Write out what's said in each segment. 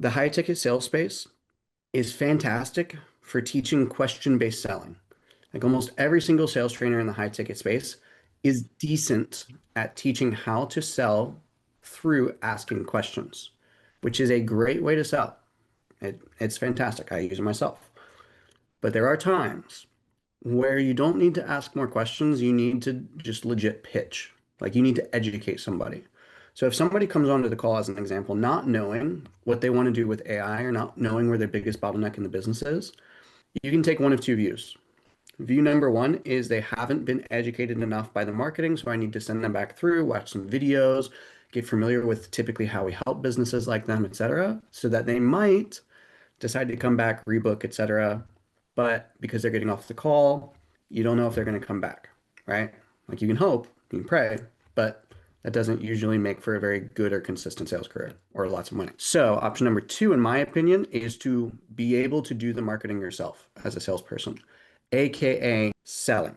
The high ticket sales space is fantastic for teaching question-based selling. Like almost every single sales trainer in the high ticket space is decent at teaching how to sell through asking questions, which is a great way to sell. It's fantastic. I use it myself. But there are times where you don't need to ask more questions. You need to just legit pitch. Like you need to educate somebody. So if somebody comes onto the call as an example, not knowing what they want to do with AI or not knowing where their biggest bottleneck in the business is, you can take one of two views. View number one is they haven't been educated enough by the marketing, so I need to send them back through, watch some videos, get familiar with typically how we help businesses like them, etc., so that they might decide to come back, rebook, etc. But because they're getting off the call, you don't know if they're going to come back, right? Like you can hope, you can pray, but that doesn't usually make for a very good or consistent sales career or lots of money. So option number two, in my opinion, is to be able to do the marketing yourself as a salesperson, AKA selling,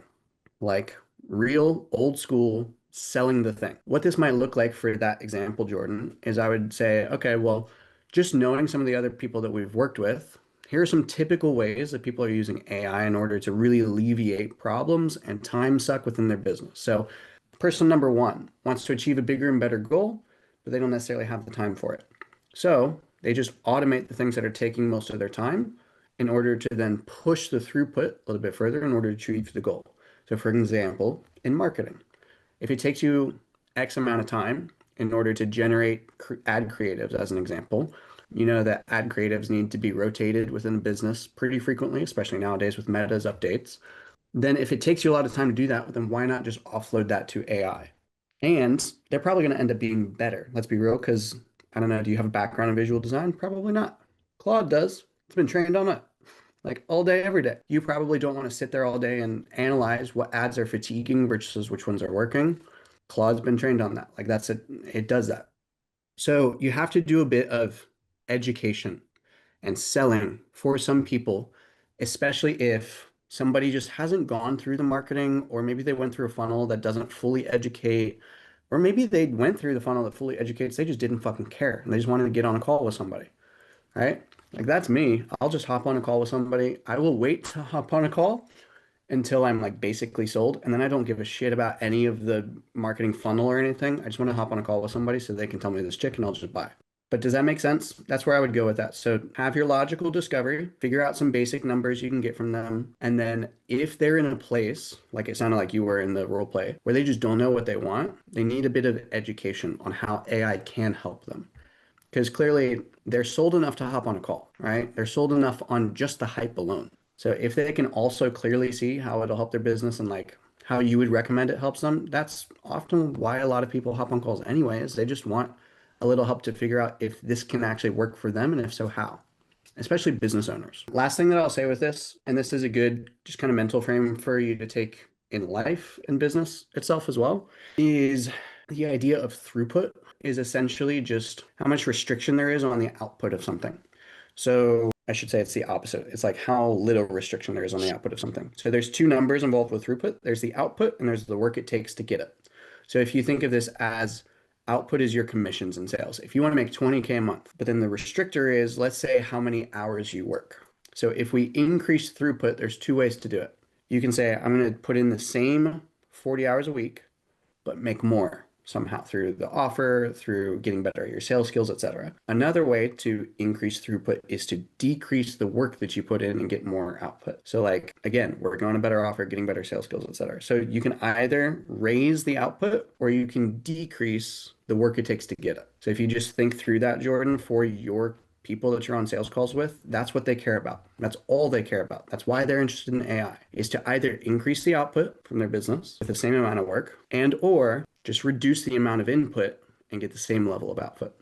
like real old school selling the thing. What this might look like for that example, Jordan, is I would say, okay, well, just knowing some of the other people that we've worked with, here are some typical ways that people are using AI in order to really alleviate problems and time suck within their business. So person number one wants to achieve a bigger and better goal, but they don't necessarily have the time for it. So they just automate the things that are taking most of their time in order to then push the throughput a little bit further in order to achieve the goal. So for example, in marketing, if it takes you X amount of time in order to generate ad creatives, as an example, you know that ad creatives need to be rotated within a business pretty frequently, especially nowadays with Meta's updates. Then if it takes you a lot of time to do that, then why not just offload that to AI? And they're probably going to end up being better. Let's be real, because I don't know, do you have a background in visual design? Probably not. Claude does. It's been trained on it like all day, every day. You probably don't want to sit there all day and analyze what ads are fatiguing versus which ones are working. Claude's been trained on that. Like that's it. It does that. So you have to do a bit of education and selling for some people, especially if somebody just hasn't gone through the marketing, or maybe they went through a funnel that doesn't fully educate, or maybe they went through the funnel that fully educates, they just didn't fucking care and they just wanted to get on a call with somebody, right? Like that's me. I'll just hop on a call with somebody. I will wait to hop on a call until I'm like basically sold, and then I don't give a shit about any of the marketing funnel or anything. I just want to hop on a call with somebody so they can tell me this chick and I'll just buy. But does that make sense? That's where I would go with that. So have your logical discovery, figure out some basic numbers you can get from them. And then if they're in a place, like it sounded like you were in the role play, where they just don't know what they want, they need a bit of education on how AI can help them. Because clearly they're sold enough to hop on a call, right? They're sold enough on just the hype alone. So if they can also clearly see how it'll help their business and like how you would recommend it helps them, that's often why a lot of people hop on calls anyways. They just want a little help to figure out if this can actually work for them, and if so, how, especially business owners. Last thing that I'll say with this, and this is a good just kind of mental frame for you to take in life and business itself as well, is the idea of throughput is essentially just how much restriction there is on the output of something. So I should say it's the opposite. It's like how little restriction there is on the output of something. So there's two numbers involved with throughput. There's the output and there's the work it takes to get it. So if you think of this as output is your commissions and sales. If you want to make 20K a month, but then the restrictor is, let's say, how many hours you work. So if we increase throughput, there's two ways to do it. You can say, I'm going to put in the same 40 hours a week, but make more somehow through the offer, through getting better at your sales skills, etc. Another way to increase throughput is to decrease the work that you put in and get more output. So like, again, working on a better offer, getting better sales skills, etc. So you can either raise the output or you can decrease the work it takes to get it. So if you just think through that, Jordan, for your people that you're on sales calls with, that's what they care about. That's all they care about. That's why they're interested in AI, is to either increase the output from their business with the same amount of work and or just reduce the amount of input and get the same level of output.